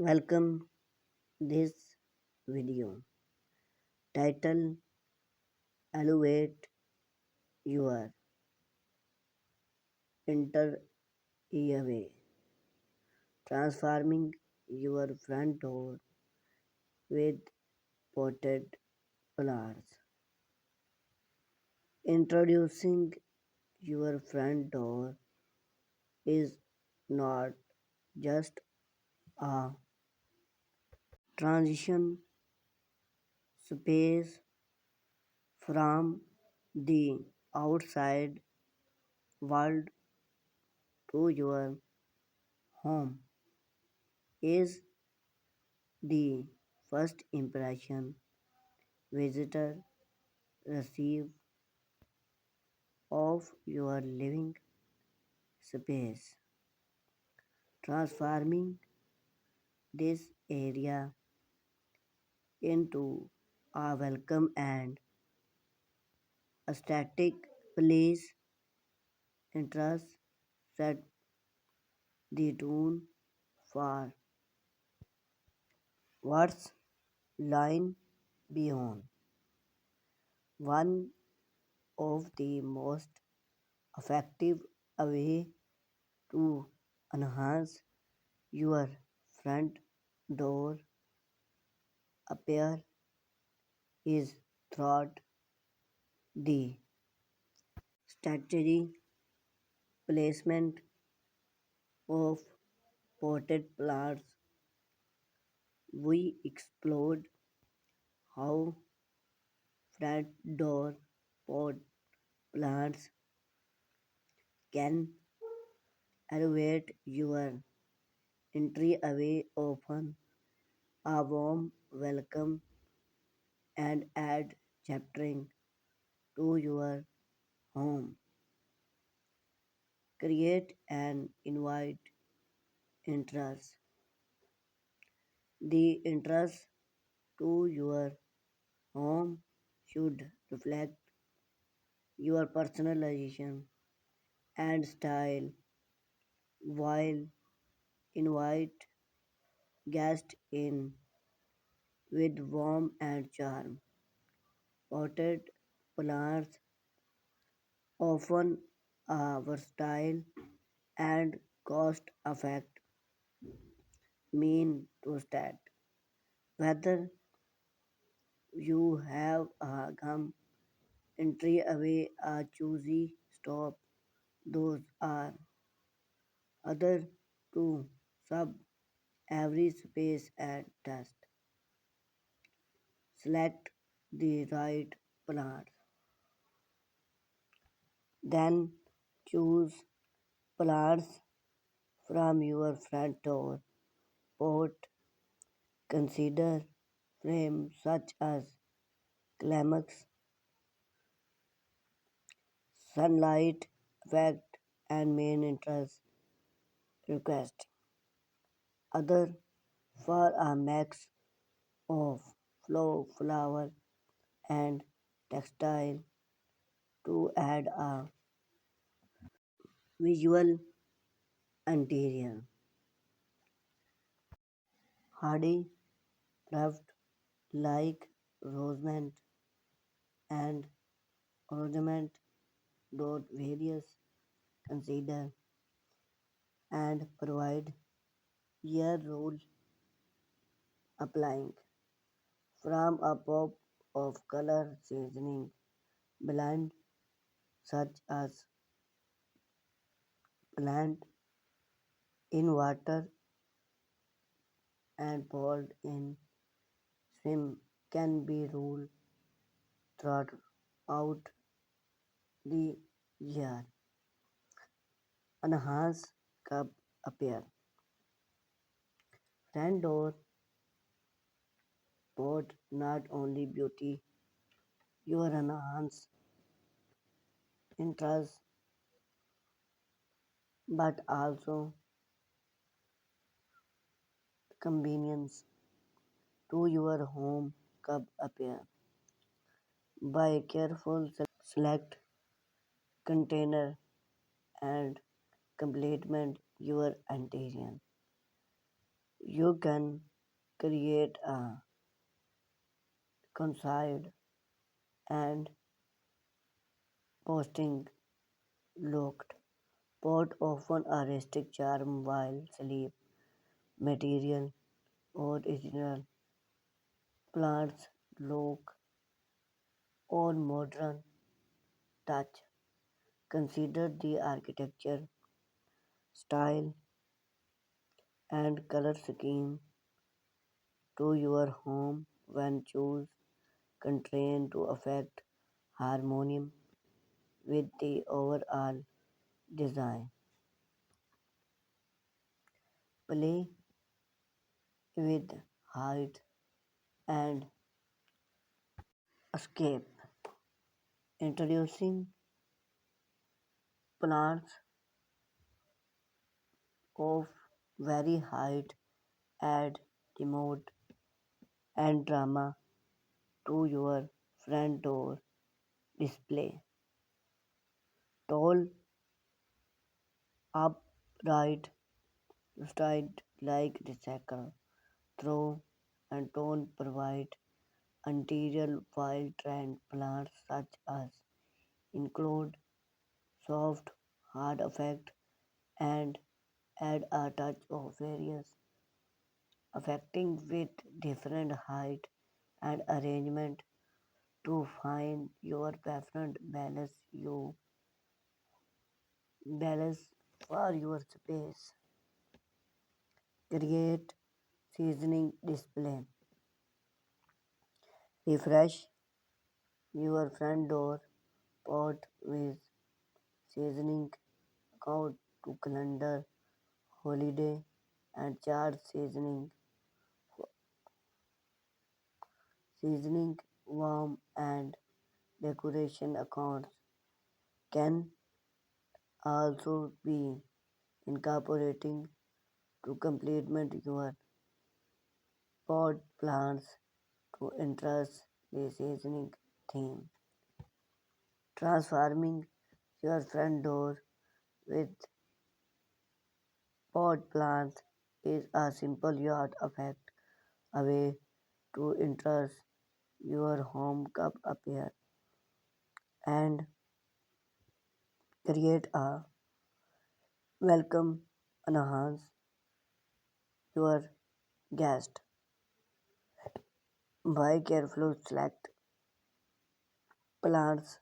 Welcome this video title Elevate Your Entryway, transforming your front door with potted plants. Introducing your front door is not just a transition space from the outside world to your home is the first impression visitor receive of your living space, transforming this area into a welcome and aesthetic place. Interest set the tone for what's lying beyond. One of the most effective way to enhance your front door appear is through the strategy placement of potted plants. We explored how front door pot plants can elevate your entryway, often a warm welcome and add chaptering to your home. Create and invite interest. The interest to your home should reflect your personalization and style while invite guests in with warmth and charm. Potted plants often are versatile and cost effective mean to start. Whether you have a gum entry away a choosy stop, those are other to sub every space and test. Select the right plant. Then choose plants from your front door. Pot consider frames such as climax, sunlight effect, and main interest request. Other for a mix of flower and textile to add a visual interior. Hardy craft like rosemont and ornament dot various consider and provide year roll applying from a pop of color seasoning blend such as plant in water and boiled in swim can be rolled throughout the year. Enhance cup appear. Front door pot not only beauty your enhance interest but also convenience to your home cup appear. By careful select container and complement your interior. You can create a concise and posting looked pot often a rustic charm while sleep material original plants look or modern touch. Consider the architecture, style, and color scheme to your home when choose constraint to affect harmony with the overall design. Play with height and escape. Introducing plants of very height add remote and drama to your front door display. Tall, upright, straight like recycle, throw and tone provide interior wild trend plants such as include soft, hard effect and add a touch of various affecting with different height and arrangement to find your preferred balance for your space. Create seasoning display. Refresh your front door pot with seasoning account to calendar, holiday, and chart seasoning, warm and decoration accounts can also be incorporating to complement your pot plants to interest the seasoning theme. Transforming your front door with pot plants is a simple yard effect, a way to interest your home cup appear and create a welcome enhance your guest. Buy careful select plants